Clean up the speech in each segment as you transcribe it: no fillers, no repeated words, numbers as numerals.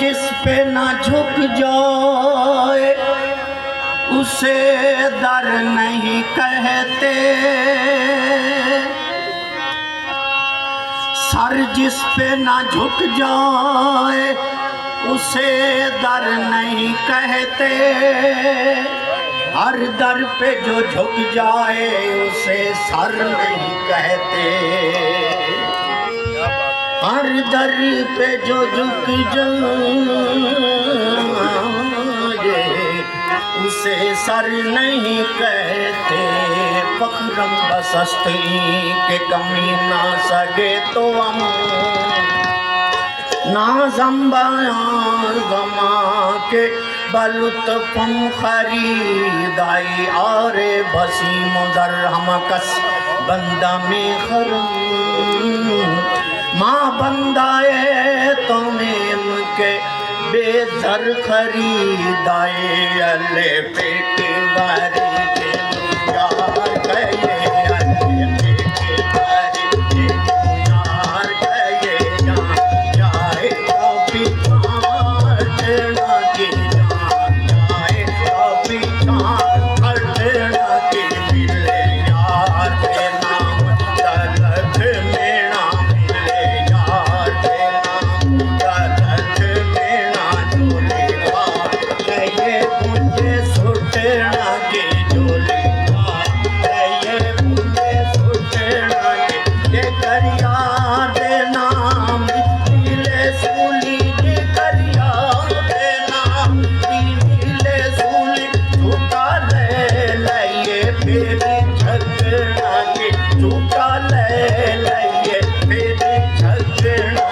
जिस पे ना झुक जाए उसे दर नहीं कहते। सर जिस पे ना झुक जाए उसे दर नहीं कहते। हर दर पे जो झुक जाए उसे सर नहीं कहते। हर दर पे जो झुक जाए उसे सर नहीं कहते। फखरम बसस्ती के कमी ना सगे तो हम नाज़म बयान गमा के बलुत्फ़म खरीदाई आरे बसी मुदर हम कस बंदा में खरम माँ बंदाए तो मेम के बेजर खरीदाए अले पेटे बारी के यार गए अले पेटे बारी के यार गए जाए कभी हटना के जाए कभी हटना के मिले यार के नाम तलत मेरा मिले यार के नाम तलत मेरा झोले गए मुझे सुटना के झोले गए मुझे सुटना के करिया दे नाम नीले सूली के करिया दे नाम नीले सूली झूठा ले लइए फिर झगड़ा के झूठा ले लइए फिर झगड़ा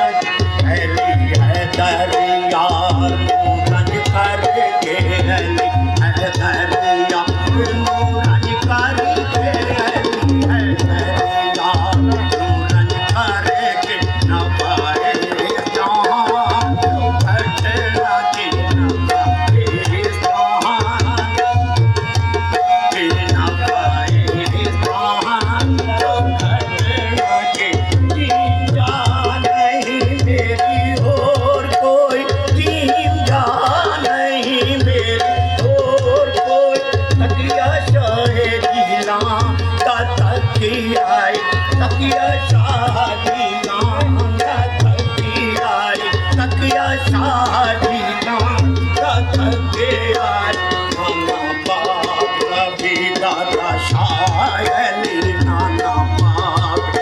अली है दरिया रंग करके अली है दरिया रंग करके अली है दरिया रंग करके न पाए जहां खटरा के न पाए जहां के न पाए जहां खटरा के जीम जा नहीं मेरी और कोई जीम जा नहीं मेरी और कोई तकिया शाहे जिला का तकिया शाह जिला का तकिया शाह जिला का तकिया नाना बाप कभी दादा शायली नाना बाप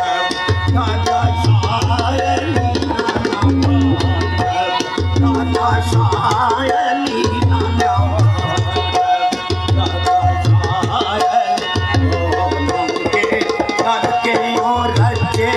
दादा शायली नाना शायली नाना दादा शायली करके और रचे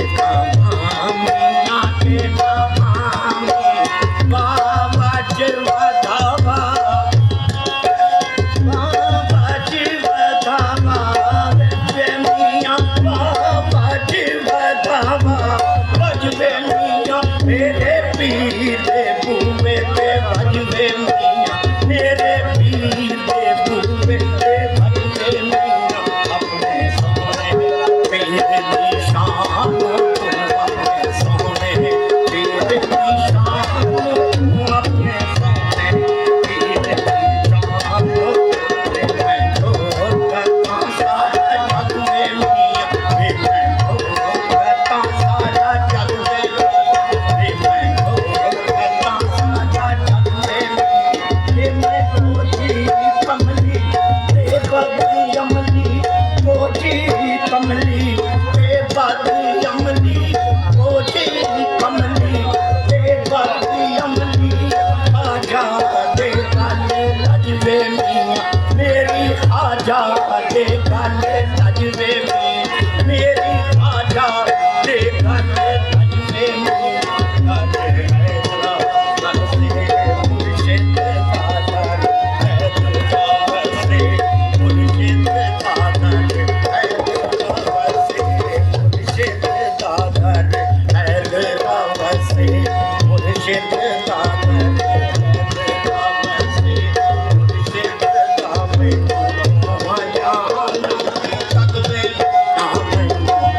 मीना के नामी बाबा जी वधावा बाबा जी वधावा बजवे मियाँ बाबा जी वधावा बजवे मियाँ मेरे पीर दे बूहे पे बजवे मियाँ मेरे पीर दे बूहे पे बजवे मियाँ अपने सोने पीर दी शान अपने सोने पीर दी शान अपने सोने पीर दी शान मैं ढोल करता सारा जग में मियाँ मैं ढोल करता सारा जग में मैं ढोल करता सारा जग में मैं कोठी कमली ते बदली अमली कोठी कमली ते बदली अमली कोठी कमली ते बदली अमली आजा दे गाले लजवे मियाँ मेरी आजा दे गाले लजवे मियाँ मेरी आजा दे गाले लजवे मियाँ गाले हैदरा बरसे मुर्शिद दादर हैदरा बरसे मुर्शिद दादर हैदरा बरसे मुर्शिद दादर हैदरा बरसे मुर्शिद दादर हैदरा बरसे मुर्शिद दामे माया तक में नामे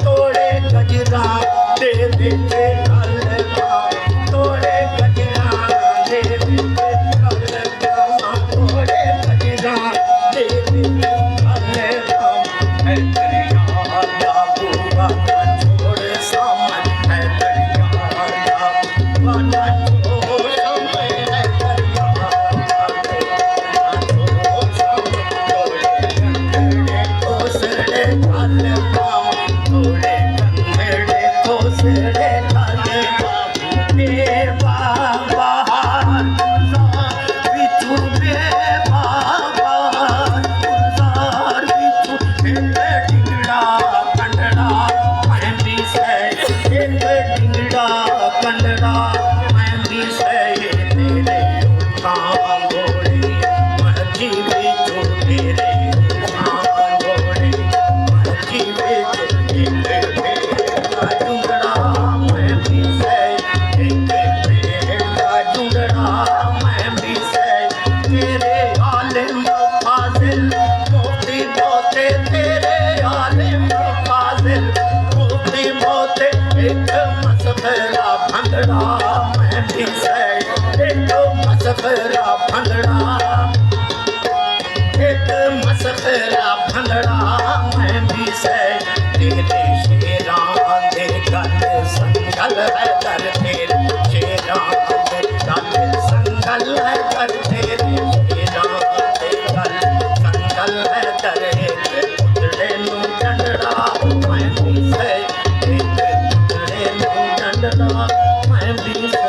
ਤੋੜੇ ਗਜਰਾ ਦੇ ਵਿੱਚ ਗੱਲ ਤੋੜੇ ਗਜਰਾ ਦੇ ਵਿੱਚ ਗੱਲ ਤੋੜੇ ਗਜਰਾ ਦੇ ਵਿੱਚ ਗੱਲ ਹੈ ਦਰਿਆ ਦਾ ਬੂਹਾ ਛੋੜ ਸਾਮਨ ਹੈ ਦਰਿਆ ਦਾ ਬੂਹਾ ਛੋੜ ਸਾਮਨ ਹੈ ਦਰਿਆ ਦਾ ਛੋੜ ਸਾਮਨ ਤੋੜੇ ਕੋਸੜੇ ਗੱਲ ਤੋੜੇ ਕੰਧੜੇ ਕੋਸੜੇ ਗੱਲ ਬਾਬਾ ਵਿਚੂ ਬਾਬਾ ਗੁਜ਼ਾਰ ਵਿਚੂ ਡਿੰਗੜਾ ਕੰਡੜਾ ਮੈਂ ਵੀ ਸੈ ਡਿੰਗੜਾ ਕੰਡੜਾ ਮੈਂ ਵੀ ਸੈ ਤੇਰੇ ਤਾਂ ਗੋੜੀ ਮਰਜੀ ਵਿਚੂ ਤੇਰੇ ਤਾਂ ਗੋੜੀ ਮਰਜੀ ਵਿਚੂ ਜੁੰਗੜਾ ਮੈਂ ਵੀ ਸੈ ਜੁੰਗੜਾ ਮੈਂ ਵੀ ਸੈ ਤੇਰੇ ਆਲਮ ਫਾਜ਼ਿਲ ਮੋਤੀ ਮੋਤੇ ਤੇਰੇ ਆਲਮ ਫਾਜ਼ਿਲ ਮੋਤੀ ਮੋਤੇ ਇੱਕ ਮਸਫਰਾ ਭੰਗੜਾ ਮੈਂ ਵੀ ਸੈ ਇੱਕ ਮਸਫਰਾ ਭੰਗੜਾ ਇੱਕ ਮਸਫਰਾ ਭੰਗੜਾ ਮੈਂ ਵੀ ਸੈ ਤੇਰੇ ਸ਼ੇਰਾਂ ਦੇ ਗੱਲ ਸੰਗਲ ਹੈ ਦਰ ਤੇਰੇ ਸ਼ੇਰਾਂ ਦੇ संगल है कर तेरे शेरा ते गल संगल है दरे ते पुतले नू डंडड़ा मैं भी सही ते पुतले नू डंडड़ा मैं भी